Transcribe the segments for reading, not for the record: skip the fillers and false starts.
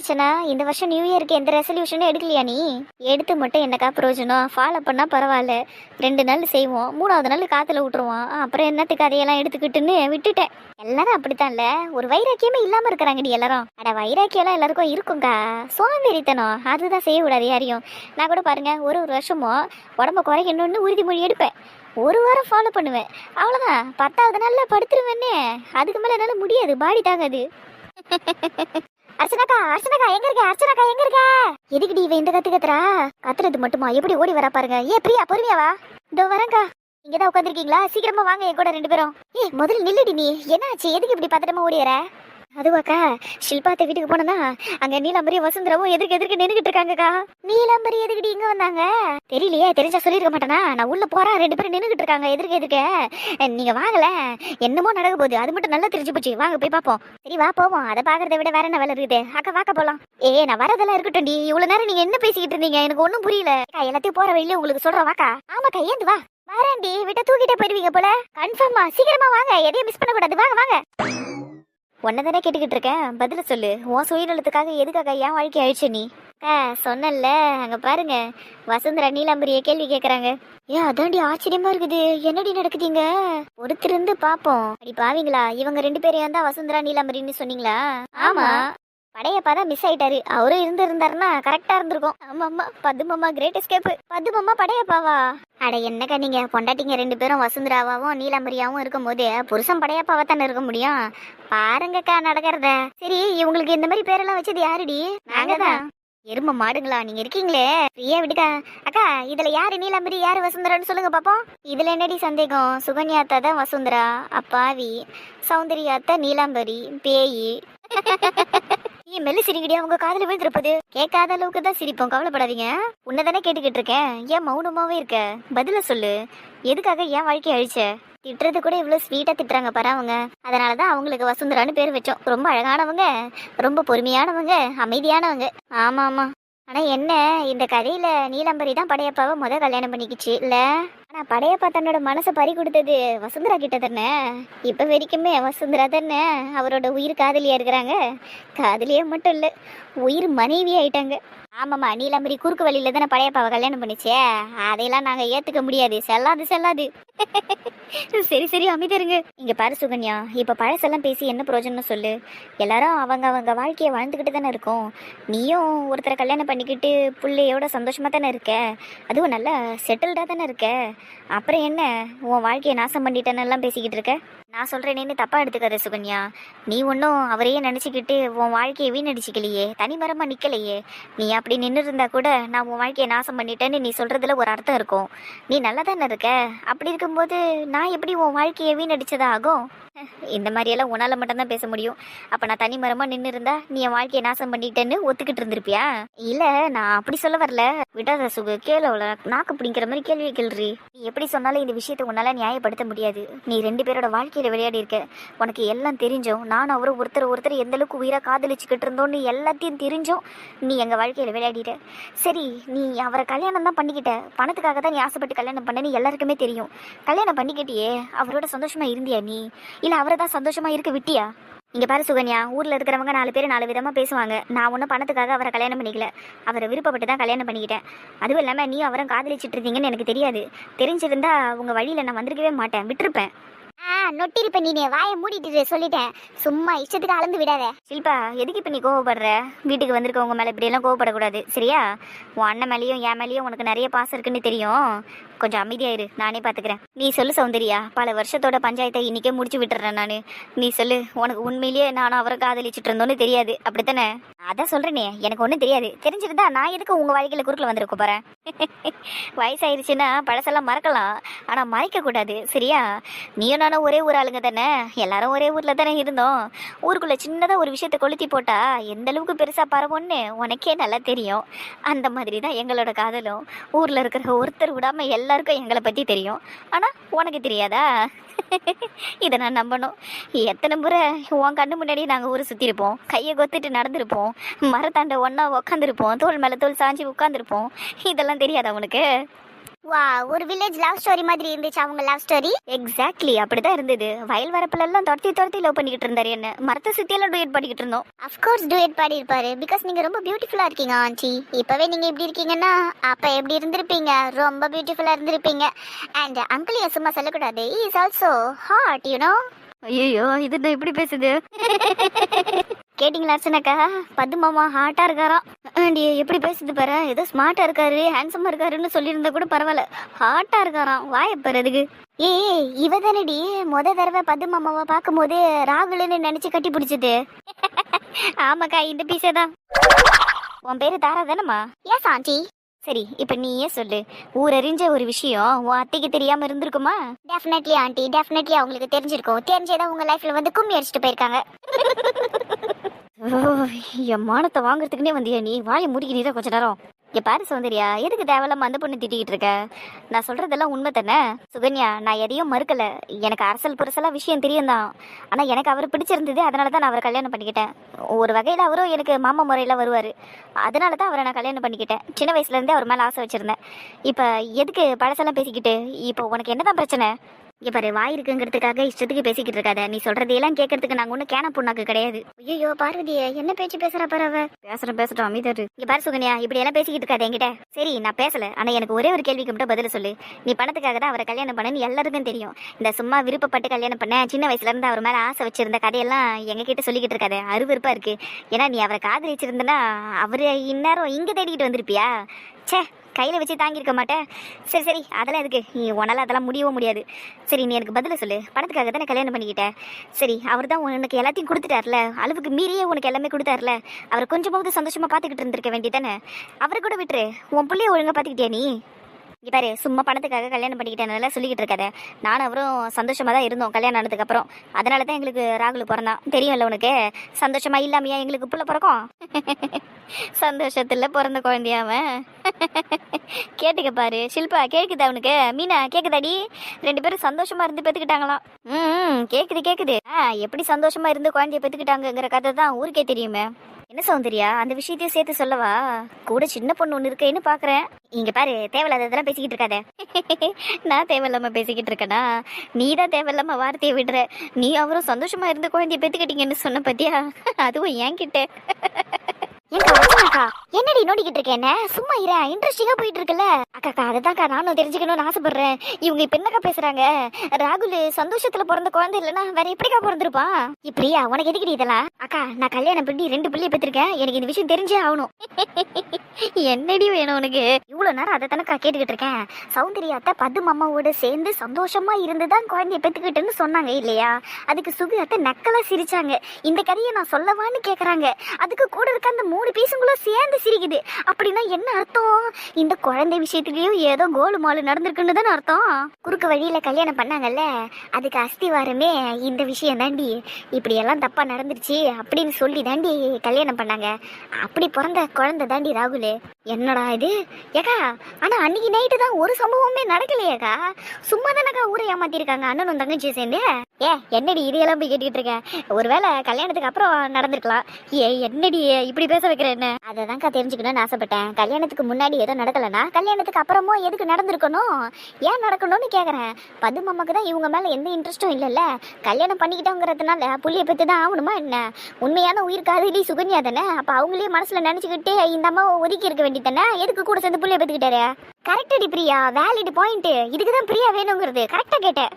அர்ச்சனா, இந்த வருஷம் நியூ இயருக்கு எந்த ரெசல்யூஷனும் எடுக்கலையா நீ? எடுத்து மட்டும் என்னக்கா பிரயோஜனம்? ஃபாலோ பண்ணா பரவாயில்ல. 2 நாள் செய்வோம், 3வது நாள் காத்துல விட்டுருவோம். அப்புறம் என்னத்துக்கு அதையெல்லாம் எடுத்துக்கிட்டுன்னு விட்டுட்டேன். எல்லாரும் அப்படித்தான்ல, ஒரு வைராக்கியமே இல்லாம இருக்கிறாங்கடி எல்லாரும். அட வைராக்கியம்லாம் எல்லாருக்கும் இருக்கும்க்கா, சோம்பேறித்தனம் அதுதான் செய்யக்கூடாது யாரையும். நான் கூட பாருங்க, ஒரு வருஷமும் உடம்ப குறைக்கணும்னு உறுதிமொழி எடுப்பேன். ஒரு வாரம் ஃபாலோ பண்ணுவேன், அவ்வளோதான். 10வது நாள்ல படுத்துருவேன்னே. அதுக்கு மேல என்னால முடியாது, பாடி தாங்காது. அர்ச்சனாக்கா, அர்ச்சனாக்கா எங்க இருக்க? அர்ச்சனாக்கா எங்க இருக்க? எதுக்குடி இவ இந்த கத்துறா? கத்துறது மட்டுமா, எப்படி ஓடி வரா பாருங்க. ஏ பிரியா, பொறுமையா வா. இதோ வரேன்க்கா. இங்கதான் உட்காந்துருக்கீங்களா? சீக்கிரமா வாங்க என் கூட 2 பேரும். முதல்ல நில்லுடி நீ. என்னாச்சு? எதுக்கு இப்படி பத்திரமா ஓடி வர? அதுவாக்கா, ஷில்பாத்த வீட்டுக்கு போனா அங்க நீலாம்பரி வசுந்தரவும் எதிர்க்க நின்றுகிட்டு இருக்காங்கக்கா. நீலாம்பரி எதுக்கிட்டு இங்க வந்தாங்க? தெரியலையே, தெரிஞ்சா சொல்லிருக்க மாட்டேனா? நான் உள்ள போறேன், 2 பேரும் நின்றுகிட்டு இருக்காங்க எதிர்க்க. நீங்க வாங்கல, என்னமோ நடக்க போகுது, அது மட்டும் நல்லா தெரிஞ்சு போச்சு. வாங்க போய் பாப்போம். சரி வா போவோம். அதை பாக்குறத விட வேற என்ன வேலை இருக்குது? அக்கா வாக்க போலாம். நான் வரதெல்லாம் இருக்கட்டும் டி. இவ்வளவு நேரம் நீங்க என்ன பேசிக்கிட்டு இருந்தீங்க? எனக்கு ஒண்ணும் புரியல. எல்லாத்தையும் போற வழியில உங்களுக்கு சொல்றேன் வாக்கா. ஆமாக்கா, ஏந்து வா. வரேன்டி, விட்ட தூக்கிட்டே போயிருவீங்க போல. கன்ஃபார்மா, சீக்கிரமா வாங்க, எதையும் மிஸ் பண்ண கூடாது. வாங்க வாங்க. உன்னதானே கேட்டுக்கிட்டு இருக்கேன், பதில சொல்லு. உன் சுயநலத்துக்காக எதுக்காக என் வாழ்க்கை அழிச்ச நீ? சொன்னல, அங்க பாருங்க, வசுந்தரா நீலாம்பரிய கேள்வி கேக்குறாங்க. அதாண்டி ஆச்சரியமா இருக்குது. என்னடி நடக்குதுங்க? ஒருத்தர் இருந்து பாப்போம். அடி பாவீங்களா, இவங்க 2 பேரையும் தான் வசுந்தரா நீலாம்பரின்னு சொன்னீங்களா? ஆமா, படையப்பா தான் மிஸ் ஆயிட்டாரு. அவரும் இருந்தாருன்னா கரெக்டா இருந்திருக்கும். ஆமா, பதுமம்மா கிரேட் எஸ்கேப். பதுமம்மா படையப்பாவா? அட என்னக்கா நீங்க, பொண்டாட்டிங்க 2 பேரும் வசுந்தராவும் நீலாம்பரியாவும் இருக்கும் போது புருஷன் படையப்பாவா தானே இருக்க முடியும்? பாருங்கக்கா நடக்கிறத. சரி, இவங்களுக்கு இந்த மாதிரி பேரெல்லாம் வச்சது யாருடி? நாங்க தான். எரும மாடுங்களா நீங்க இருக்கீங்களே, ஃப்ரீயா விடுக்கா. அக்கா, இதுல யாரு நீலாம்பரி, யாரு வசுந்தரான்னு சொல்லுங்க பாப்போம். இதுல என்னடி சந்தேகம்? சுகன்யாத்தா தான் வசுந்தரா, அப்பாவி. சௌந்தர்யாத்தா நீலாம்பரி, பேயி. மெல்லு சிரிக்கடியா, உங்க காதுல விழுந்திருப்பது. கேட்காத அளவுக்கு தான் சிரிப்போம், கவலைப்படாதீங்க. உன்னதானே கேட்டுக்கிட்டு இருக்கேன், ஏன் மௌனமாவே இருக்க? பதில சொல்லு. எதுக்காக என் வாழ்க்கையை அழிச்ச? திட்டுறது கூட இவ்வளவு ஸ்வீட்டா திட்டுறாங்க பாரு அவங்க. அதனாலதான் அவங்களுக்கு வசுந்தரான்னு பேர் வச்சோம். ரொம்ப அழகானவங்க, ரொம்ப பொறுமையானவங்க, அமைதியானவங்க. ஆமா ஆமா. ஆனா என்ன, இந்த கதையில நீலாம்பரி தான் படையப்பாவை கல்யாணம் பண்ணிக்கிச்சு இல்ல? ஆனா படையப்பா தன்னோட மனசை பறி கொடுத்தது வசுந்தரா கிட்ட தானே. இப்ப வரைக்குமே வசுந்தரா தானே அவரோட உயிர் காதலியா இருக்கிறாங்க. காதலியே மட்டும் இல்ல, உயிர் மனைவி ஆயிட்டாங்க. ஆமாம்மா, நீலாம்பரி குறுக்கு வழியில தானே படையப்பாவை கல்யாணம் பண்ணிச்சே. அதையெல்லாம் நாங்க ஏத்துக்க முடியாது, செல்லாது. சரி அமைதிருங்க. இங்க பாரு சுகன்யா, இப்ப பழசெல்லாம் பேசி என்ன பிரயோஜனம் சொல்லு? எல்லாரும் அவங்க வாழ்க்கையை வாழ்ந்துகிட்டு தானே இருக்கோம். நீயும் ஒருத்தரை கல்யாணம் பண்ணிக்கிட்டு பிள்ளையோட சந்தோஷமா தானே இருக்க. அதுவும் நல்லா செட்டில்டா தானே இருக்க. அப்புறம் என்ன, உன் வாழ்க்கையை நாசம் பண்ணிட்டேன்னு எல்லாம் பேசிக்கிட்டு இருக்க? நான் சொல்றேனேன்னு தப்பா எடுத்துக்காத சுகன்யா. நீ ஒன்றும் அவரையே நினச்சிக்கிட்டு உன் வாழ்க்கையை வீணடிச்சிக்கலையே, தனிமரமா நிற்கலையே. நீ அப்படி நின்று இருந்தா கூட நான் உன் வாழ்க்கையை நாசம் பண்ணிட்டேன்னு நீ சொல்றதுல ஒரு அர்த்தம் இருக்கும். நீ நல்லா தானே இருக்க. அப்படி இருக்கும்போது நான் எப்படி உன் வாழ்க்கையை வீணடிச்சதா ஆகும்? இந்த மாதிரியெல்லாம் உன்னால மட்டும்தான் பேச முடியும். அப்ப நான் தனி மரமா நின்று இருந்தா நீ என் வாழ்க்கையை நாசம் பண்ணிட்டேன்னு ஒத்துக்கிட்டு இருந்திருப்பியா? இல்ல, நான் அப்படி சொல்ல வரல. விடாத சுகு, கேளவல நாக்கு பிடிக்கிற மாதிரி கேள்வி கேள்றி. நீ எப்படி சொன்னாலும் இந்த விஷயத்தை உன்னால நியாயப்படுத்த முடியாது. நீ 2 பேரோட வாழ்க்கையில விளையாடி இருக்க. உனக்கு எல்லாம் தெரிஞ்சோம், நான் அவரும் ஒருத்தர் எந்த அளவுக்கு உயிரா காதலிச்சுக்கிட்டு இருந்தோன்னு எல்லாத்தையும் தெரிஞ்சோம் நீ எங்க வாழ்க்கையில விளையாடிட்ட. சரி, நீ அவரை கல்யாணம் தான் பண்ணிக்கிட்ட, பணத்துக்காக தான் நீ ஆசைப்பட்டு கல்யாணம் பண்ணன்னு எல்லாருக்குமே தெரியும். கல்யாணம் பண்ணிக்கிட்டியே, அவரோட சந்தோஷமா இருந்தியா நீ? இல்ல அவரை தான் சந்தோஷமா இருக்க விட்டியா? இங்க பாரு சுகன்யா, ஊர்ல இருக்கிறவங்க 4 பேர் 4 விதமா பேசுவாங்க. நான் ஒன்றும் பணத்துக்காக அவரை கல்யாணம் பண்ணிக்கல, அவரை விருப்பப்பட்டு தான் கல்யாணம் பண்ணிக்கிட்டேன். அதுவும் இல்லாம நீ அவரை காதலிச்சிட்டு இருந்தீங்கன்னு எனக்கு தெரியாது. தெரிஞ்சிருந்தா உங்க வழியில நான் வந்திருக்கவே மாட்டேன், விட்டுருப்பேன். நொட்டிருப்ப நீ, வாயை மூடிட்டு சொல்லிட்டேன். சும்மா இஷ்டத்துக்கு அளந்து விடாத. ஷில்பா, எதுக்கு இப்ப நீ கோவப்படுற? வீட்டுக்கு வந்திருக்கவங்க மேல இப்படி எல்லாம் கோவப்படக்கூடாது, சரியா? உன் அண்ணன் மேலேயும் என் மேலேயும் உனக்கு நிறைய பாசம் இருக்குன்னு தெரியும். கொஞ்சம் அமைதியாயிரு, நானே பாத்துக்கிறேன். நீ சொல்லு சௌந்தர்யா, பல வருஷத்தோட பஞ்சாயத்தை இன்னைக்கே முடிச்சு விட்டுறேன் நானு. நீ சொல்லு, உனக்கு உண்மையிலேயே நானும் அவரை காதலிச்சுட்டு இருந்தோன்னு தெரியாது, அப்படித்தானே? அதான் சொல்றேனே, எனக்கு ஒன்றும் தெரியாது. தெரிஞ்சிருந்தா நான் எதுக்கு உங்க வாழ்க்கையில குறுக்கில் வந்திருக்க போறேன்? வயசாயிருச்சுன்னா பழசெல்லாம் மறக்கலாம், ஆனா மறைக்க கூடாது, சரியா? நீயும் நானும் ஒரே ஊர் ஆளுங்க தானே, எல்லாரும் ஒரே ஊர்ல தானே இருந்தோம். ஊருக்குள்ள சின்னதா ஒரு விஷயத்த கொளுத்தி போட்டா எந்த அளவுக்கு பெருசா பரவும்னு உனக்கே நல்லா தெரியும். அந்த மாதிரி தான் எங்களோட காதலும். ஊர்ல இருக்கிற ஒருத்தர் விடாம எல்லாருக்கும் எங்களை பத்தி தெரியும், ஆனா உனக்கு தெரியாதா? இதை நான் நம்பணும். எத்தனை முறை உன் கண்ணு முன்னாடி நாங்கள் ஊரை சுற்றிருப்போம், கையை கொத்திட்டு நடந்திருப்போம், மரத்தாண்ட ஒன்றா உக்காந்துருப்போம், தோல் மேலே தோல் சாஞ்சி உட்காந்துருப்போம். இதெல்லாம் தெரியாதா உனக்கு? வா, ஒரு வில்லேஜ் லவ் ஸ்டோரி மாதிரி இருந்துச்சு அவங்க லவ் ஸ்டோரி. எக்ஸாக்ட்லி அப்படிதான் இருந்தது. வயல் வரப்புல எல்லாம் துரத்தி துரத்தி லவ் பண்ணிக்கிட்டு இருந்தாரு என்ன. மரத்தை சுத்தி எல்லாம் டூயட் பாடிக்கிட்டு இருந்தோம். அஃப்கோர்ஸ் டூயட் பாடி இருப்பாரு. பிகாஸ் நீங்க ரொம்ப பியூட்டிஃபுல்லா இருக்கீங்க ஆண்டி. இப்பவே நீங்க இப்படி இருக்கீங்கன்னா அப்ப எப்படி இருந்திருப்பீங்க? ரொம்ப பியூட்டிஃபுல்லா இருந்திருப்பீங்க. அண்ட் அங்கிளையும் சும்மா சொல்லக்கூடாது, he is also hot, you know. ஐயோ இது நான் இப்படி பேசுது. கேட்டிங்களா அர்ச்சனாக்கா? பத்து மாமா ஹாட்டா இருக்காராம். எப்படி பேசுது பாரு. ஏதோ ஸ்மார்ட்டா இருக்காரு, ஹேண்ட்ஸமா இருக்காருன்னு சொல்லியிருந்தா கூட பரவாயில்ல, ஹாட்டா இருக்காராம். வாய பாரு அதுக்கு. ஏய், இவ தானடி முத தடவை பத்து மாமாவை பார்க்கும் போது ராகுல்னு நினைச்சு கட்டி பிடிச்சது. ஆமாக்கா, இந்த பீஸே தான். உன் பேரு தாரா தானம்மா? Yes aunty. சரி, இப்ப நீயே சொல்லு, ஊரறிஞ்ச ஒரு விஷயம் உன் அத்தைக்கு தெரியாம இருந்திருக்குமா? டெஃபினெட்லி ஆண்டி, டெஃபினெட்லி அவங்களுக்கு தெரிஞ்சிருக்கும். தெரிஞ்சேதான் உங்க லைஃப்ல வந்து கும்மி அடிச்சுட்டு போயிருக்காங்க. என் மானத்தை வாங்குறதுக்குன்னே வந்தியா நீ? வாயை முடிக்கிறீரா கொஞ்ச நேரம். இங்க பாரு சௌந்தர்யா, எதுக்கு தேவையில்லாம அந்த பொண்ணு திட்டிக்கிட்டு இருக்க? நான் சொல்றதெல்லாம் உண்மை தானே சுகன்யா. நான் எதையும் மறுக்கல. எனக்கு அரசல் புரசலா விஷயம் தெரியும் தான். ஆனா எனக்கு அவர் பிடிச்சிருந்தது, அதனாலதான் நான் அவரை கல்யாணம் பண்ணிக்கிட்டேன். ஒரு வகையில அவரும் எனக்கு மாமா முறையில வருவாரு, அதனாலதான் அவரை நான் கல்யாணம் பண்ணிக்கிட்டேன். சின்ன வயசுல இருந்தே அவர் மேல ஆசை வச்சிருந்தேன். இப்ப எதுக்கு பழசெல்லாம் பேசிக்கிட்டு? இப்போ உனக்கு என்னதான் பிரச்சனை? இங்க பாரு, வாய் இருக்குங்கிறதுக்காக இஷ்டத்துக்கு பேசிக்கிட்டு இருக்காத. நீ சொல்றதையெல்லாம் கேட்கறதுக்கு நாங்க ஒன்னும் கேன பொண்ணாக்கு கிடையாது. ஐயோ பார்வதியே, என்ன பேச்சு பேசுறா பாரு. பேசுறோம் அமைதியாரு. இங்க பாரு சுகன்யா, இப்படி எல்லாம் பேசிக்கிட்டு இருக்காது என்கிட்ட. சரி, நான் பேசல. ஆனா எனக்கு ஒரே ஒரு கேள்விக்கு மட்டும் பதில சொல்லு. நீ பணத்துக்காக தான் அவரை கல்யாணம் பண்ணன்னு எல்லாருக்கும் தெரியும். இந்த சும்மா விருப்பப்பட்டு கல்யாணம் பண்ண, சின்ன வயசுல இருந்து அவர் மேல ஆசை வச்சிருந்த கதையெல்லாம் எங்க கிட்ட சொல்லிக்கிட்டு இருக்காது. அருவருப்பா இருக்கு. ஏன்னா நீ அவரை காதலிச்சிருந்தனா அவரு இந்நேரம் இங்க தேடிக்கிட்டு வந்திருப்பியா? சே, கையில் வச்சு தாங்கியிருக்க மாட்டேன். சரி சரி, அதெல்லாம் எதுக்கு? நீ உன்னால அதெல்லாம் முடியவும் முடியாது. சரி, நீ எனக்கு பதில சொல்லு. பணத்துக்காக தானே கல்யாணம் பண்ணிக்கிட்டேன். சரி, அவர் தான் உனக்கு எல்லாத்தையும் கொடுத்துட்டார்ல, அளவுக்கு மீறியே உனக்கு எல்லாமே கொடுத்தார்ல. அவரை கொஞ்சமாவது சந்தோஷமா பார்த்துக்கிட்டு இருந்திருக்க வேண்டியதானே. அவரை கூட விட்டுரு, உன் பிள்ளைய ஒழுங்கா பார்த்துக்கிட்டியா நீ? இங்கே பாரு, சும்மா பணத்துக்காக கல்யாணம் பண்ணிக்கிட்டேனால சொல்லிக்கிட்டு இருக்காத. நானும் அவரும் சந்தோஷமாக தான் இருந்தோம் கல்யாணம் ஆனதுக்கப்புறம். அதனால தான் எங்களுக்கு ராகுல் பிறந்தான். தெரியும்ல உனக்கு. சந்தோஷமா இல்லாமையா எங்களுக்கு புள்ள பிறக்கும்? சந்தோஷத்தில் பிறந்த குழந்தையாவன். கேட்டுக்க பாரு ஷில்பா, கேட்குதா அவனுக்கு? மீனா கேட்குதாடி? 2 பேரும் சந்தோஷமா இருந்து பெற்றுக்கிட்டாங்களாம். கேட்குது. எப்படி சந்தோஷமா இருந்து குழந்தைய பெற்றுக்கிட்டாங்கிற கதை தான் ஊருக்கே தெரியுமே. என்ன சௌந்தர்யா, அந்த விஷயத்தையும் சேர்த்து சொல்லவா? கூட சின்ன பொண்ணு ஒன்று இருக்கேன்னு பாக்குறேன். இங்க பாரு, தேவையில்லாததெல்லாம் பேசிக்கிட்டு இருக்காத. நான் தேவையில்லாம பேசிக்கிட்டு இருக்கேனா? நீ தான் தேவையில்லாம வார்த்தையை விடுற. நீ அவரும் சந்தோஷமா இருந்து குழந்தைய பெத்துக்கிட்டீங்கன்னு சொன்ன பத்தியா? அதுவும் என்கிட்ட. என்னடி நோண்டிக்கிட்டு இருக்கேன்? சும்மா இரு, இன்ட்ரெஸ்டிங்கா போயிட்டு இருக்குல்ல. அக்கா, அதுதான்க்கா நானும் தெரிஞ்சுக்கணும்னு ஆசைப்படுறேன். இவங்க இப்ப என்னக்கா பேசுறாங்க? ராகுல் சந்தோஷத்துல பிறந்த குழந்தை இல்லைன்னா வேற எப்படிக்கா பிறந்திருப்பான்? இப்படியா? உனக்கு எதுக்கடி இதெல்லாம்? அக்கா, நான் கல்யாணம் பண்ணி 2 பிள்ளைய பெற்றிருக்கேன். எனக்கு இந்த விஷயம் தெரிஞ்சே ஆகணும். என்னடி வேணும் உனக்கு? இவ்வளவு நேரம் அதை தானக்கா கேட்டுக்கிட்டு இருக்கேன். சௌந்தர்யாத்த பத்து மாமாவோட சேர்ந்து சந்தோஷமா இருந்துதான் குழந்தைய பெத்துக்கிட்டுன்னு சொன்னாங்க இல்லையா? அதுக்கு சுகு அத்தை நக்கலா சிரிச்சாங்க. இந்த கதையை நான் சொல்லவான்னு கேக்குறாங்க. அதுக்கு கூட இருக்க அந்த 3 பீசுங்களும் சேர்ந்து சிரிக்குது. அப்படின்னா என்ன அர்த்தம்? இந்த குழந்தை விஷயத்துலயும் ஏதோ கோலு மாலு நடந்திருக்குன்னு தானே அர்த்தம். குறுக்கு வழியில கல்யாணம் பண்ணாங்கல்ல, அதுக்கு அஸ்திவாரமே இந்த விஷயம் தாண்டி. இப்படி எல்லாம் தப்பா நடந்துருச்சு அப்படின்னு சொல்லி தாண்டி கல்யாணம் பண்ணாங்க. அப்படி பிறந்த குழந்தை தாண்டி ராகுல். என்னடா இது ஏக்கா? ஆனா அன்னைக்கு நைட்டு தான் ஒரு சம்பவமே நடக்கலையேக்கா. சும்மா தானக்கா ஊரை ஏமாத்திருக்காங்க அண்ணனும் தங்கச்சியும் சேர்ந்து. என்னடி இதையெல்லாம் போய் கேட்டுக்கிட்டு இருக்கேன்? ஒருவேளை கல்யாணத்துக்கு அப்புறம் நடந்திருக்கலாம். என்னடி இப்படி பேச வைக்கிற? என்ன அதைதான்க்கா தெரிஞ்சுக்கணும்னு ஆசைப்பட்டேன். கல்யாணத்துக்கு முன்னாடி ஏதோ நடக்கலன்னா கல்யாணத்துக்கு அப்புறமும் எதுக்கு நடந்திருக்கணும்? ஏன் நடக்கணும்னு கேக்குறேன். பது மாமாக்கு தான் இவங்க மேல எந்த இன்ட்ரெஸ்டும் இல்லைல்ல. கல்யாணம் பண்ணிக்கிட்டோங்கிறதுனால புள்ளிய பத்தி தான் ஆகணுமா என்ன? உண்மையான உயிர் காதலி சுகன்யா தானே. அப்ப அவங்களே மனசுல நினைச்சுக்கிட்டு இந்த அம்மாவை ஒதுக்கி இருக்க வேண்டியதானே. எதுக்கு கூட சேர்ந்து புள்ளிய பத்துக்கிட்டாரு? கரெக்டடி பிரியா, வேலிட் பாயிண்ட். இதுக்குதான் பிரியா வேணுங்கிறது. கரெக்டா கேட்டேன்.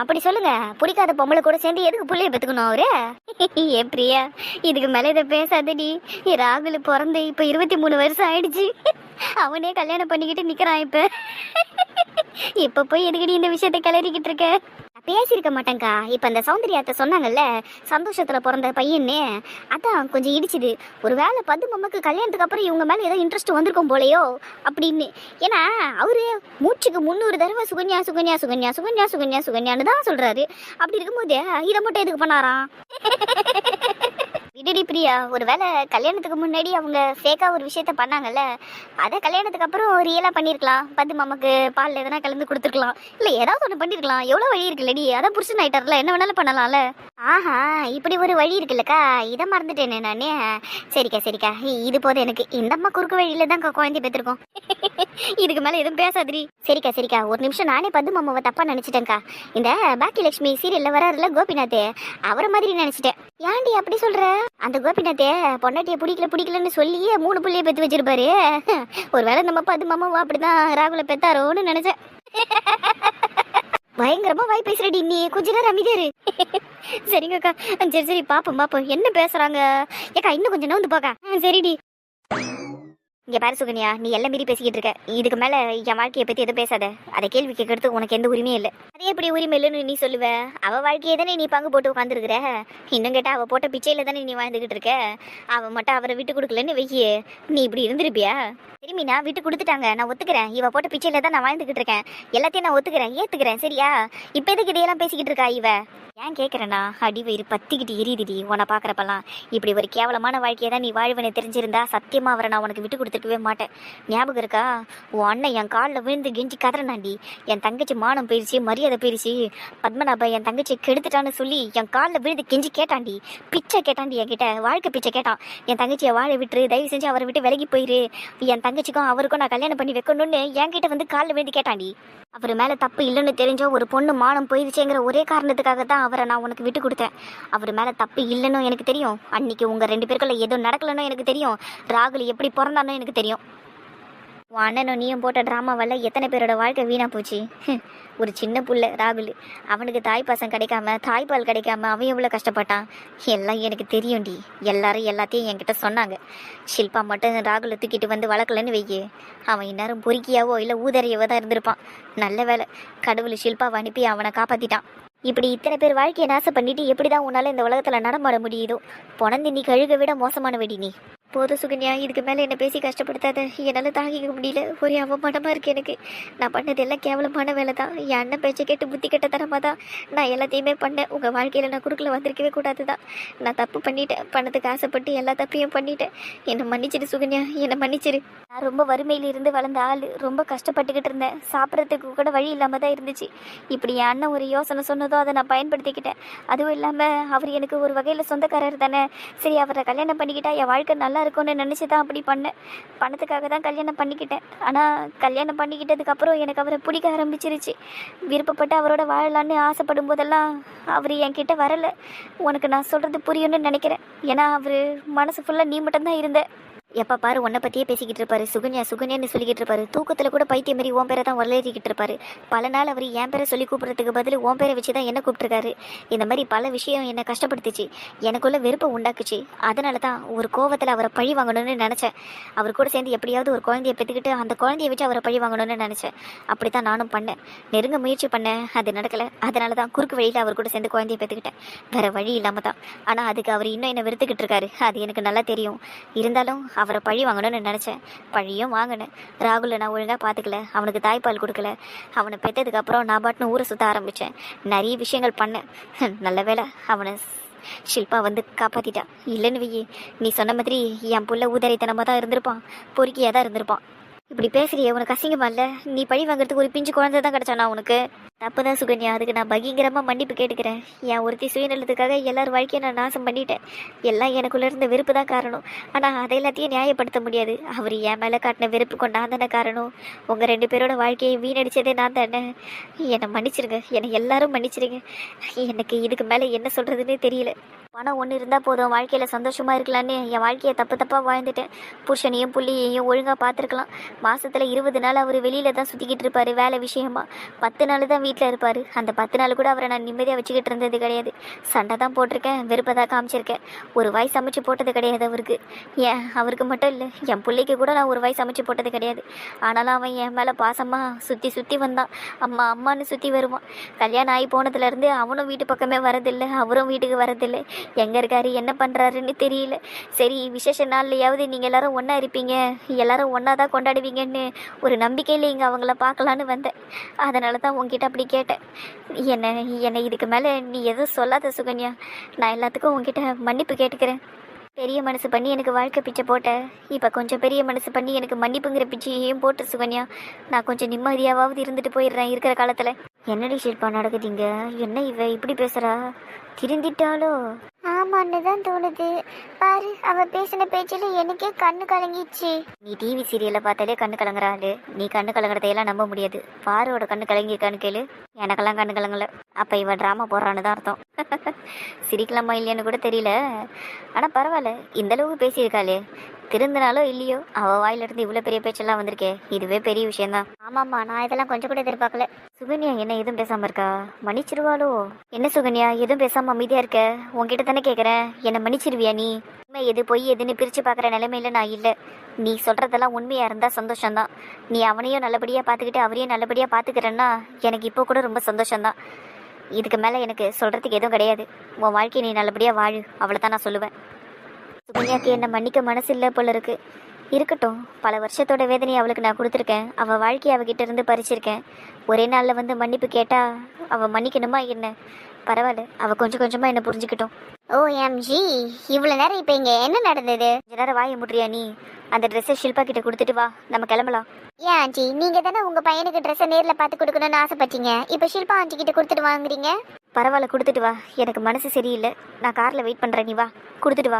அப்படி சொல்லுங்க. பிடிக்காத பொம்பளை கூட சேர்ந்து எதுக்கு புள்ளைய பெத்துக்கணும் அவரு? ஏ பிரியா, இதுக்கு மேல இதை பேசாதடி. ராகுல் பிறந்து இப்ப 23 வருஷம் ஆயிடுச்சு. அவனே கல்யாணம் பண்ணிக்கிட்டு நிக்கிறான். இப்ப போய் எதுக்கடி இந்த விஷயத்த கிளறிக்கிட்டு இருக்க? பேசியிருக்க மாட்டேங்க்கா. இப்ப அந்த சௌந்தர்யாத்த சொன்னாங்கல்ல, சந்தோஷத்துல பிறந்த பையன்னு, அதான் கொஞ்சம் இடிச்சுது. ஒரு வேளை பத்து மம்மாக்கு கல்யாணத்துக்கு அப்புறம் இவங்க மேல ஏதோ இன்ட்ரெஸ்ட் வந்திருக்கும் போலையோ அப்படின்னு. ஏன்னா அவரு மூச்சுக்கு 300 தடவை சுகன்யா சுகன்யா சுகன்யா சுகன்யா சுகன்யா சுகன்யான்னு தான் சொல்றாரு. அப்படி இருக்கும்போது இதை மட்டும் எதுக்கு பண்ணாராம்? விடுடி பிரியா, ஒருவேளை கல்யாணத்துக்கு முன்னாடி அவங்க ஃபேக்கா ஒரு விஷயத்த பண்ணாங்கல்ல, அதை கல்யாணத்துக்கு அப்புறம் ரியலா பண்ணிருக்கலாம். பத்து மாமாக்கு பால் எதனா கலந்து கொடுத்துருக்கலாம், இல்ல ஏதாவது ஒண்ணு பண்ணிருக்கலாம். எவ்வளவு வழி இருக்குல்லடி, அதான் புருஷன் ஆயிட்டார்ல, என்ன வேணாலும் பண்ணலாம்ல. ஆஹா, இப்படி ஒரு வழி இருக்குல்லக்கா, இதை மறந்துட்டேனே நானே. சரிக்கா சரிக்கா, இது போதும் எனக்கு. இந்த அம்மா குறுக்கு வழியில தான் குழந்தை பெற்றிருக்கோம். இதுக்கு மேல எதுவும் பேசாதிரி. சரிக்கா சரிக்கா, ஒரு நிமிஷம் நானே பத்து மாமாவை தப்பா நினைச்சிட்டேன்க்கா. இந்த பாக்கியலட்சுமி சீரியல்ல வராருல கோபிநாத், அவரை மாதிரி நினைச்சிட்டேன். ஏன்டி அப்படி சொல்ற? அந்த கோபிநாத்தே பொண்டாட்டிய பிடிக்கலன்னு சொல்லியே 3 புள்ளைய பெத்து வச்சிருப்பாரு. ஒருவேளை நம்ம பது மாமாவும் அப்படிதான் ராகுல பெத்தாரோன்னு நினைச்சேன். பயங்கரமா வாய் பேசுறடி நீ, கொஞ்ச நேரம் அமைதியாரு. சரிங்கக்கா, சரி சரி, பாப்போம் என்ன பேசுறாங்க. ஏக்கா இன்னும் கொஞ்சம் நோந்து போக்கா. சரிடி. இங்க பாரு சுகன்யா, நீ எல்லாம் மீறி பேசிக்கிட்டு இருக்க. இதுக்கு மேல என் வாழ்க்கையை பத்தி எதுவும் பேசாத. அதை கேள்வி கேட்கறதுக்கு உனக்கு எந்த உரிமையும் இல்லை. அதே எப்படி உரிமை இல்லைன்னு நீ சொல்லுவ? அவ வாழ்க்கையை தானே நீ பங்கு போட்டு உட்காந்துருக்குற. இன்னும் கேட்டா அவ போட்ட பிச்சையில தானே நீ வாழ்ந்துகிட்டு இருக்க. அவ மட்டும் அவரை விட்டு கொடுக்கலன்னு வெய்ய, நீ இப்படி இருந்திருப்பியா? திரும்பி நான் விட்டு கொடுத்துட்டாங்க, நான் ஒத்துக்கிறேன். இவ போட்ட பிச்சையில தான் நான் வாழ்ந்துகிட்டு இருக்கேன். எல்லாத்தையும் நான் ஒத்துக்கிறேன், ஏத்துக்கிறேன். சரியா? இப்ப எதுக்கு இதையெல்லாம் பேசிக்கிட்டு இருக்கா இவ? ஏன் கேட்குறேன்னா, அடி வயிறு பத்திக்கிட்டு எரியுதுடி உன்னை பார்க்குறப்பெல்லாம். இப்படி ஒரு கேவலமான வாழ்க்கையை தான் நீ வாழ்வனை தெரிஞ்சிருந்தா சத்தியமாக அவரை நான் உனக்கு விட்டு கொடுத்துருக்கவே மாட்டேன். ஞாபகம் இருக்கா? உன் அண்ணன் என் காலில் விழுந்து கெஞ்சி கதறனாண்டி. என் தங்கச்சி மானம் போயிடுச்சு, மரியாதை போயிடுச்சு, பத்மநாப என் தங்கச்சி கெடுத்துட்டான்னு சொல்லி என் காலில் விழுந்து கெஞ்சி கேட்டாண்டி. பிச்சை கேட்டாண்டி என்கிட்ட, வாழ்க்கை பிச்சை கேட்டான். என் தங்கச்சியை வாழ விட்டுரு, தயவு செஞ்சு அவரை விட்டு விலகி போயிரு, என் தங்கச்சிக்கும் அவருக்கும் நான் கல்யாணம் பண்ணி வைக்கணும்னு என்கிட்ட வந்து காலில் விழுந்து கேட்டாண்டி. அவர் மேலே தப்பு இல்லைன்னு தெரிஞ்சோ ஒரு பொண்ணு மானம் போயிடுச்சேங்கிற ஒரே காரணத்துக்காக தான் அவரை நான் உனக்கு விட்டு கொடுத்தேன். அவர் மேலே தப்பு இல்லைன்னு எனக்கு தெரியும். அன்னைக்கு உங்கள் 2 பேருக்குள்ள எதுவும் நடக்கலன்னு எனக்கு தெரியும். ராகுல் எப்படி பிறந்தானோ எனக்கு தெரியும். உன் அண்ணனும் நீயும் போட்ட ட்ராமாவால் எத்தனை பேரோட வாழ்க்கை வீணாக போச்சு. ஒரு சின்ன புள்ள ராகுல், அவனுக்கு தாய்ப்பாசம் கிடைக்காம, தாய்ப்பால் கிடைக்காம அவன் எவ்வளோ கஷ்டப்பட்டான் எல்லாம் எனக்கு தெரியும்டி. எல்லாரும் எல்லாத்தையும் என்கிட்ட சொன்னாங்க. ஷில்பா மட்டும் ராகுலை தூக்கிட்டு வந்து வளர்க்கலன்னு வையே, அவன் இந்நேரம் பொறுக்கியாவோ இல்லை ஊதறியவோ தான் இருந்திருப்பான். நல்ல வேலை, கடவுள் ஷில்பாவை அனுப்பி அவனை காப்பாற்றிட்டான். இப்படி இத்தனை பேர் வாழ்க்கையை நாசம் பண்ணிட்டு எப்படி தான் உன்னால் இந்த உலகத்தில் நடமாட முடியுதோ? பொணந்தி நீ கழுக விட மோசமான வெடி நீ. போதும் சுகன்யா, இதுக்கு மேலே என்னை பேசி கஷ்டப்படுத்தாத. என்னால் தாங்கிக்க முடியல. ஒரே அவமானமாக இருக்குது எனக்கு. நான் பண்ணது எல்லாம் கேவலமான வேலை தான். என் அண்ணன் பேச்சை கேட்டு புத்தி கட்ட தரமாக தான் நான் எல்லாத்தையுமே பண்ணேன். உங்கள் வாழ்க்கையில் நான் குறுக்கில் வந்திருக்கவே கூடாது தான். நான் தப்பு பண்ணிட்டேன், பணத்துக்கு ஆசைப்பட்டு எல்லா தப்பையும் பண்ணிட்டேன். என்னை மன்னிச்சிடு சுகன்யா, என்னை மன்னிச்சிடு. நான் ரொம்ப வறுமையில் இருந்து வளர்ந்த ஆள், ரொம்ப கஷ்டப்பட்டுக்கிட்டு இருந்தேன். சாப்பிட்றதுக்கு கூட வழி இல்லாமல் தான் இருந்துச்சு. இப்படி என் அண்ணன் ஒரு யோசனை சொன்னதோ அதை நான் பயன்படுத்திக்கிட்டேன். அதுவும் இல்லாமல் அவர் எனக்கு ஒரு வகையில் சொந்தக்காரர் தானே. சரி, அவரை கல்யாணம் பண்ணிக்கிட்டா என் வாழ்க்கை நல்லா இருக்கும்னு நினச்சி தான் அப்படி பண்ணேன். பணத்துக்காக தான் கல்யாணம் பண்ணிக்கிட்டேன். ஆனால் கல்யாணம் பண்ணிக்கிட்டதுக்கப்புறம் எனக்கு அவரை பிடிக்க ஆரம்பிச்சிருச்சு. விருப்பப்பட்டு அவரோட வாழலான்னு ஆசைப்படும் போதெல்லாம் அவர் என்கிட்ட வரலை. உனக்கு நான் சொல்கிறது புரியும்னு நினைக்கிறேன். ஏன்னா அவர் மனசு ஃபுல்லாக நீ மட்டும்தான் இருந்த. எப்போ பாரு உன்னை பற்றியே பேசிக்கிட்டு இருப்பாரு. சுகன்யா சுகன்யான்னு சொல்லிக்கிட்டு இருப்பாரு. தூக்கத்தில் கூட பைத்தியம் மாரி உன் பேரை தான் வரலேறிக்கிட்டு இருப்பாரு. பல நாள் அவர் என் பேரை சொல்லி கூப்பிட்றதுக்கு பதில் உன் பேரை வச்சு தான் என்ன கூப்பிட்டுருக்காரு. இந்த மாதிரி பல விஷயம் என்னை கஷ்டப்படுத்துச்சு, எனக்குள்ள வெறுப்பை உண்டாக்குச்சு. அதனால தான் ஒரு கோவத்தில் அவரை பழி வாங்கணும்னு நினச்சேன். அவர் கூட சேர்ந்து எப்படியாவது ஒரு குழந்தைய பெற்றுக்கிட்டு அந்த குழந்தைய வச்சு அவரை பழி வாங்கணும்னு நினச்சேன். அப்படி தான் நானும் பண்ணேன். நெருங்க முயற்சி பண்ணேன், அது நடக்கலை. அதனால தான் குறுக்கு வழியில் அவர் கூட சேர்ந்து குழந்தைய பெற்றுக்கிட்டேன். வேறு வழி இல்லாமல் தான். ஆனால் அதுக்கு அவர் இன்னும் என்னை வெறுத்துக்கிட்டு இருக்காரு. அது எனக்கு நல்லா தெரியும். இருந்தாலும் அவரை பழி வாங்கணும்னு நினச்சேன். பழியும் வாங்கினேன். ராகுலை நான் ஒழுங்காக பார்த்துக்கல, அவனுக்கு தாய்ப்பால் கொடுக்கல. அவனை பெற்றதுக்கப்புறம் நான் பாட்டுன்னு ஊரை சுற்ற ஆரம்பித்தேன். நிறைய விஷயங்கள் பண்ணேன். நல்ல வேளை அவனை ஷில்பா வந்து காப்பாற்றிட்டா. இல்லைன்னு வையே, நீ சொன்ன மாதிரி என் புள்ள ஊதரைத்தனமாக தான் இருந்திருப்பான், பொறுக்கியாக தான் இருந்திருப்பான். இப்படி பேசுறியே, உனக்கு அசிங்கமா இல்லை? நீ பழி வாங்குறதுக்கு ஒரு பிஞ்சு குழந்தை தான் கிடச்சானா உனக்கு? தப்பு தான் சுகன்யா, அதுக்கு நான் பகிங்கரமாக மன்னிப்பு கேட்டுக்கிறேன். என் ஒருத்தி சுயநலத்துக்காக எல்லாரும் வாழ்க்கையை நான் நாசம் பண்ணிட்டேன். எல்லாம் எனக்குள்ளே இருந்த வெறுப்பு தான் காரணம். ஆனால் அதை எல்லாத்தையும் நியாயப்படுத்த முடியாது. அவர் என் மேலே காட்டின வெறுப்புக்கு நான் தானே காரணம். உங்கள் 2 பேரோட வாழ்க்கையை வீணடிச்சதே நான் தானே. என்னை மன்னிச்சிருங்க, என்னை எல்லாரும் மன்னிச்சிருங்க. எனக்கு இதுக்கு மேலே என்ன சொல்கிறதுன்னே தெரியல. பணம் ஒன்று இருந்தால் போதும், வாழ்க்கையில் சந்தோஷமாக இருக்கலான்னு என் வாழ்க்கையை தப்பாக வாழ்ந்துட்டேன். புருஷனையும் புள்ளியையும் ஒழுங்காக பார்த்துருக்கலாம். மாதத்தில் 20 நாள் அவர் வெளியில் தான் சுற்றிக்கிட்டு இருப்பார் வேலை விஷயமா. 10 நாள் தான் வீட்டில் இருப்பார். அந்த 10 நாள் கூட அவரை நான் நிம்மதியாக வச்சுக்கிட்டு இருந்தது கிடையாது. சண்டை தான் போட்டிருக்கேன், வெறுப்பை தான் காமிச்சிருக்கேன். ஒரு வாய் சமைச்சு போட்டது கிடையாது அவருக்கு. ஏன் அவருக்கு மட்டும் இல்லை, என் பிள்ளைக்கு கூட நான் ஒரு வாய் சமைச்சு போட்டது கிடையாது. ஆனாலும் அவன் என் மேலே பாசமாக சுற்றி வந்தான். அம்மா அம்மான்னு சுற்றி வருவான். கல்யாணம் ஆகி போனதுலேருந்து அவனும் வீட்டு பக்கமே வரதில்லை, அவரும் வீட்டுக்கு வரதில்லை. எங்கே இருக்காரு, என்ன பண்ணுறாருன்னு தெரியல. சரி, விசேஷ நாள்லையாவது நீங்கள் எல்லாரும் ஒன்றா இருப்பீங்க, எல்லாரும் ஒன்றா தான் கொண்டாடுவீங்கன்னு ஒரு நம்பிக்கையில் இங்கே அவங்கள பார்க்கலான்னு வந்தேன். அதனால தான் உங்ககிட்ட அப்படி கேட்டேன். என்னை இதுக்கு மேலே நீ எதுவும் சொல்லாத சுகன்யா. நான் எல்லாத்துக்கும் உங்ககிட்ட மன்னிப்பு கேட்டுக்கிறேன். பெரிய மனசு பண்ணி எனக்கு வாழ்க்கை பிச்சை போட்ட, இப்போ கொஞ்சம் பெரிய மனசு பண்ணி எனக்கு மன்னிப்புங்கிற பிச்சையையும் போட்டு சுகன்யா. நான் கொஞ்சம் நிம்மதியாவது இருந்துட்டு போயிடுறேன் இருக்கிற காலத்தில். என்னடி ஷில்பா நடக்குதுங்க? என்ன இவ இப்படி பேசுகிறா? திருந்திட்டாலோ? ஆமான்னு தான் தோணுது. பாரு, அவ பேசின பேச்சில் எனக்கே கண்ணு கலங்கிச்சு. நீ டிவி சீரியலை பார்த்தாலே கண்ணு கலங்குறாள். நீ கண்ணு கலங்குறதையெல்லாம் நம்ப முடியாது. பாரோட கண்ணு கலங்கியிருக்கான்னு கேளு. எனக்கெல்லாம் கண்ணு கலங்கல. அப்போ இவன் ட்ராமா போடுறான்னு தான் அர்த்தம். சிரிக்கலாமா இல்லையான்னு கூட தெரியல. ஆனால் பரவாயில்ல, இந்தளவுக்கு பேசியிருக்காளே. திருந்தினாலோ இல்லையோ, அவள் வாயிலிருந்து இவ்வளோ பெரிய பேச்செல்லாம் வந்திருக்கே, இதுவே பெரிய விஷயம்தான். ஆமாம்மா, நான் இதெல்லாம் கொஞ்சம் கூட எதிர்பார்க்கல. சுகன்யா என்ன எதுவும் பேசாமல் இருக்கா? மன்னிச்சிருவாளோ? என்ன சுகன்யா எதுவும் பேசாமல் அமைதியாக இருக்க? உன்கிட்ட தானே கேட்குறேன், என்னை மன்னிச்சிருவியா நீ? உண்மை எது பொய் எதுன்னு பிரித்து பார்க்குற நிலைமையில நான் இல்லை. நீ சொல்கிறதெல்லாம் உண்மையாக இருந்தால் சந்தோஷம்தான். நீ அவனையும் நல்லபடியாக பார்த்துக்கிட்டு அவரையும் நல்லபடியாக பார்த்துக்கிறேன்னா எனக்கு இப்போ கூட ரொம்ப சந்தோஷம்தான். இதுக்கு மேலே எனக்கு சொல்கிறதுக்கு எதுவும் கிடையாது. உன் வாழ்க்கையை நீ நல்லபடியாக வாழு, அவ்வளோ தான் நான் சொல்லுவேன். சுகன்யாக்கு என்னை மன்னிக்க மனசு இல்லை போல இருக்கு. இருக்கட்டும், பல வருஷத்தோட வேதனையை அவளுக்கு நான் கொடுத்துருக்கேன். அவள் வாழ்க்கையை அவகிட்ட இருந்து பறிச்சிருக்கேன். ஒரே நாளில் வந்து மன்னிப்பு கேட்டா அவள் மன்னிக்கணுமா என்ன? பரவாயில்ல, அவள் கொஞ்சம் கொஞ்சமாக என்னை புரிஞ்சுக்கிட்டோம். OMG, இவ்வளோ நேரம் இப்போ இங்கே என்ன நடந்தது? கொஞ்ச நேரம் வாயை முட்றியா நீ? அந்த ட்ரெஸ்ஸை ஷில்பா கிட்ட கொடுத்துட்டு வா, நம்ம கிளம்பலாம். ஏன் ஆண்டி, நீங்கள் தானே உங்கள் பையனுக்கு ட்ரெஸ்ஸை நேரில் பார்த்து கொடுக்கணும்னு ஆசைப்பட்டீங்க. இப்போ ஷில்பா ஆண்டி கிட்ட கொடுத்துட்டு வாங்குறீங்க. பரவாயில்ல, கொடுத்துட்டு வா. எனக்கு மனசு சரியில்லை, நான் காரில் வெயிட் பண்ணுறேன். நீ வா, கொடுத்துட்டு வா.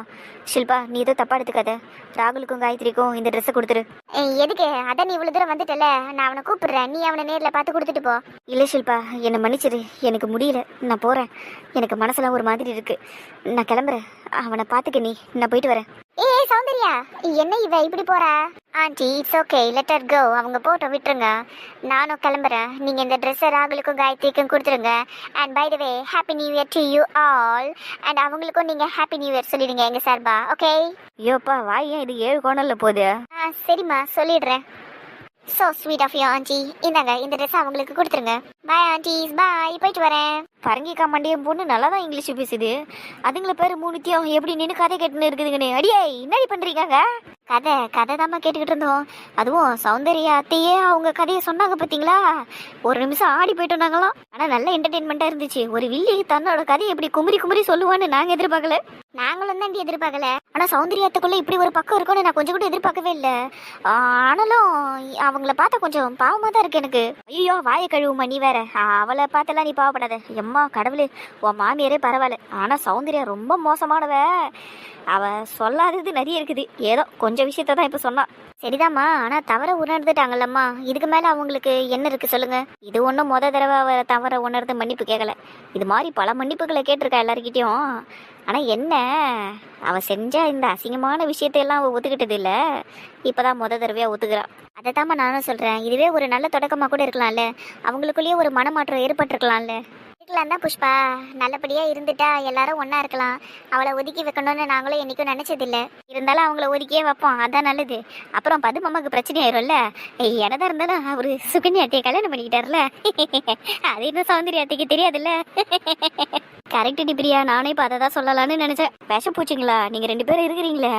ஷில்பா, நீ ஏதோ தப்பா எடுத்துக்காத. ராகுலுக்கும் காயத்ரிக்கும் இந்த ட்ரெஸ்ஸை கொடுத்துரு. எதுக்கு? அதான் நீ இவ்வளோ தூரம் வந்துட்டல, நான் அவனை கூப்பிடுறேன். நீ அவனை நேரில் பார்த்து கொடுத்துட்டு போ. இல்லை ஷில்பா, என்னை மன்னிச்சிரு. எனக்கு முடியல, நான் போகிறேன். எனக்கு மனசெல்லாம் ஒரு மாதிரி இருக்கு. நான் கிளம்புறேன். அவனை பார்த்துக்க நீ. நான் போயிட்டு வரேன். ஏய் சௌந்தர்யா, என்ன இவ இப்படி போறா? Aunty, it's okay, let her go. அவங்க போட்டோம், விட்டுருங்க. நானும் கிளம்புறேன். நீங்க இந்த ட்ரெஸ்ஸை ராகுலுக்கும் காயத்ரிக்கும் கொடுத்துருங்க. And by the way, happy new year to you all. அண்ட் அவங்களுக்கும் நீங்க ஹாப்பி நியூ இயர் சொல்லிடுங்க எங்க சார்பா. ஓகே? ஐயோப்பா, வாய் ஏன் இது 7 கோணல்ல போகுது? சரிம்மா, சொல்லிடுறேன். So sweet of you aunty. இந்தாங்க, இந்த ட்ரெஸ் அவங்களுக்கு கொடுத்துருங்க. Bye aunties, bye. போயிட்டு வரேன். பரங்கிக்கா மண்டியம் பொண்ணு நல்லா தான் இங்கிலீஷ் பேசுது. அதுங்களை பேர் மூணுத்தியம் எப்படி நின்று கதை கேட்டுன்னு இருக்குதுங்கண்ணே. அடியே, என்னடி பண்ணுறீங்க? கதை தாம்மா கேட்டுக்கிட்டு இருந்தோம். அதுவும் சௌந்தர்யா அத்தையே அவங்க கதையை சொன்னாங்க பார்த்தீங்களா? ஒரு நிமிஷம் ஆடி போயிட்டோம் நாங்களாம். ஆனால் நல்ல என்டர்டெயின்மெண்ட்டாக இருந்துச்சு. ஒரு வில்லி தன்னோட கதையை எப்படி குமரி குமரி சொல்லுவான்னு நாங்கள் எதிர்பார்க்கல. நாங்களும் தான் எதிர்பார்க்கல. ஆனால் சௌந்தர்யாத்துக்குள்ளே இப்படி ஒரு பக்கம் இருக்கும்னு நான் கொஞ்சம் கூட எதிர்பார்க்கவே இல்லை. ஆனாலும் அவங்கள பார்த்தா கொஞ்சம் பாவமாக தான் இருக்கு எனக்கு. ஐயோ, வாயை கழுவுமா நீ வேற. அவளை பார்த்தெல்லாம் நீ பாவப்படாத. எம்மா கடவுளே, உன் மாமியாரே பரவாயில்ல. ஆனால் சௌந்தர்யா ரொம்ப மோசமானவ. அவ சொல்லாதது நிறைய இருக்குது. ஏதோ கொஞ்சம் விஷயத்த தான் இப்போ சொன்னான். சரிதாம்மா, ஆனால் தவற உணர்ந்துட்டாங்கல்லம்மா. இதுக்கு மேலே அவங்களுக்கு என்ன இருக்கு சொல்லுங்க? இது ஒன்றும் தடவை அவ தவற உணர்ந்து மன்னிப்பு கேட்கல. இது மாதிரி பல மன்னிப்புகளை கேட்டிருக்கா எல்லாருக்கிட்டையும். ஆனால் என்ன, அவ செஞ்ச இந்த அசிங்கமான விஷயத்தையெல்லாம் அவள் ஒத்துக்கிட்டது இல்லை. இப்போதான் தடவையாக ஒத்துக்கிறா. அதை தாம்மா நானும் சொல்கிறேன். இதுவே ஒரு நல்ல தொடக்கமாக கூட இருக்கலாம்ல. அவங்களுக்குள்ளேயே ஒரு மனமாற்றம் ஏற்பட்டிருக்கலாம்ல. இருக்கலாம் தான் புஷ்பா. நல்லபடியாக இருந்துட்டா எல்லாரும் ஒன்றா இருக்கலாம். அவளை ஒதுக்கி வைக்கணும்னு நாங்களும் என்றைக்கும் நினச்சதில்லை. இருந்தாலும் அவங்கள ஒதுக்கியே வைப்போம், அதான் நல்லது. அப்புறம் பதுமாமாக்கு பிரச்சனை ஆயிரும்ல. என்னதான் இருந்தாலும் அவர் சுகன்யா அத்தையை கல்யாணம் பண்ணிக்கிட்டார்ல. அது இன்னும் சௌந்தர்யா அத்தைக்கு தெரியாதுல்ல. கரெக்டு டி பிரியா, நானே இப்போ அதை தான் சொல்லலான்னு நினச்சேன். விஷ பூச்சிங்களா நீங்கள் 2 பேரும் இருக்கிறீங்களே?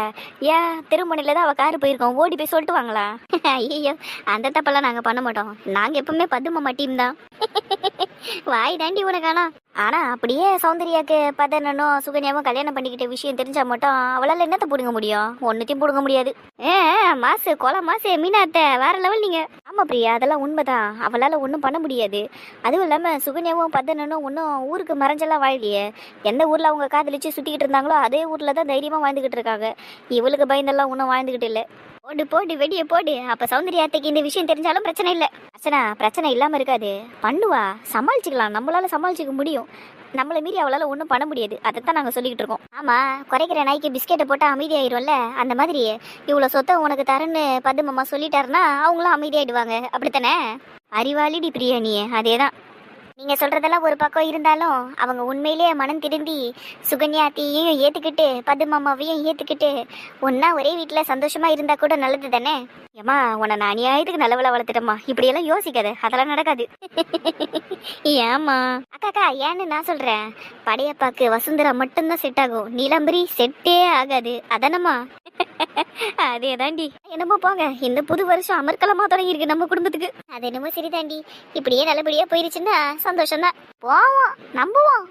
ஏன் திருமணியில் தான் அவள் காரு போயிருக்கோம், ஓடி போய் சொல்லிட்டு வாங்களா? ஐயோ, அந்த தப்பெல்லாம் நாங்கள் பண்ண மாட்டோம். நாங்கள் எப்பவுமே பதுமாமா டீம் தான். வாய் தாண்டி உனக்கானா. ஆனால் அப்படியே சௌந்தர்யாவுக்கு பதனனும் சுகன்யாவும் கல்யாணம் பண்ணிக்கிட்ட விஷயம் தெரிஞ்சால் மட்டும் அவளால் என்னத்தை பிடுங்க முடியும்? ஒன்றுத்தையும் பிடுங்க முடியாது. மாசு கொலை மாசு மீனாத்த வேற லெவல் நீங்கள். ஆமாம் பிரியா, அதெல்லாம் உண்மைதான். அவளால் ஒன்றும் பண்ண முடியாது. அதுவும் இல்லாமல் சுகன்யாவும் பதனனும் ஒன்றும் ஊருக்கு மறைஞ்செல்லாம் வாழலையே. எந்த ஊரில் அவங்க காதலிச்சு சுற்றிக்கிட்டு இருந்தாங்களோ அதே ஊரில் தான் தைரியமாக வாழ்ந்துக்கிட்டு இருக்காங்க. இவளுக்கு பயந்தெல்லாம் ஒன்றும் வாழ்ந்துக்கிட்டு இல்லை. போடு போடு, வெடியை போடு. அப்போ சௌந்தர்யாத்தைக்கு இந்த விஷயம் தெரிஞ்சாலும் பிரச்சனை இல்லை. பிரச்சனை இல்லாமல் இருக்காது. பண்ணுவா, சமாளிச்சுக்கலாம். நம்மளால சமாளிச்சுக்க முடியும். நம்மளை மீறி அவளால் ஒன்றும் பண்ண முடியாது. அதைத்தான் நாங்கள் சொல்லிக்கிட்டு இருக்கோம். ஆமாம், குறைக்கிற நாய்க்கு பிஸ்கெட்டை போட்டால் அமைதியாயிரும்ல. அந்த மாதிரி இவ்வளோ சொத்தை உனக்கு தரேன்னு பதுமாமா சொல்லிட்டாருன்னா அவங்களும் அமைதியாயிடுவாங்க. அப்படித்தானே? அறிவாளிடி பிரியா நீ. அதே தான். நீங்கள் சொல்கிறதெல்லாம் ஒரு பக்கம் இருந்தாலும் அவங்க உண்மையிலேயே மனம் திருந்தி சுகன்யாத்தையும் ஏற்றுக்கிட்டு பதுமாமாவையும் ஏற்றுக்கிட்டு ஒன்றா ஒரே வீட்டில் சந்தோஷமாக இருந்தால் கூட நல்லது தானே? ஏம்மா, உன்னை நான் அநியாயத்துக்கு நல்லவளை வளர்த்துட்டேம்மா. இப்படியெல்லாம் யோசிக்காத, அதெல்லாம் நடக்காது. ஏம்மா? அக்காக்கா, ஏன்னு நான் சொல்கிறேன். படையப்பாக்கு வசுந்தரா மட்டும்தான் செட் ஆகும். நீலாம்பரி செட்டே ஆகாது. அதானம்மா? அதே தாண்டி. என்னமோ போங்க, இந்த புது வருஷம் அமர்க்கலமாக தொடங்கியிருக்கு நம்ம குடும்பத்துக்கு. அது என்னமோ சரி தாண்டி. இப்படியே நல்லபடியாக போயிருச்சுன்னா சந்தோஷம்தான். போவோம், நம்புவோம்.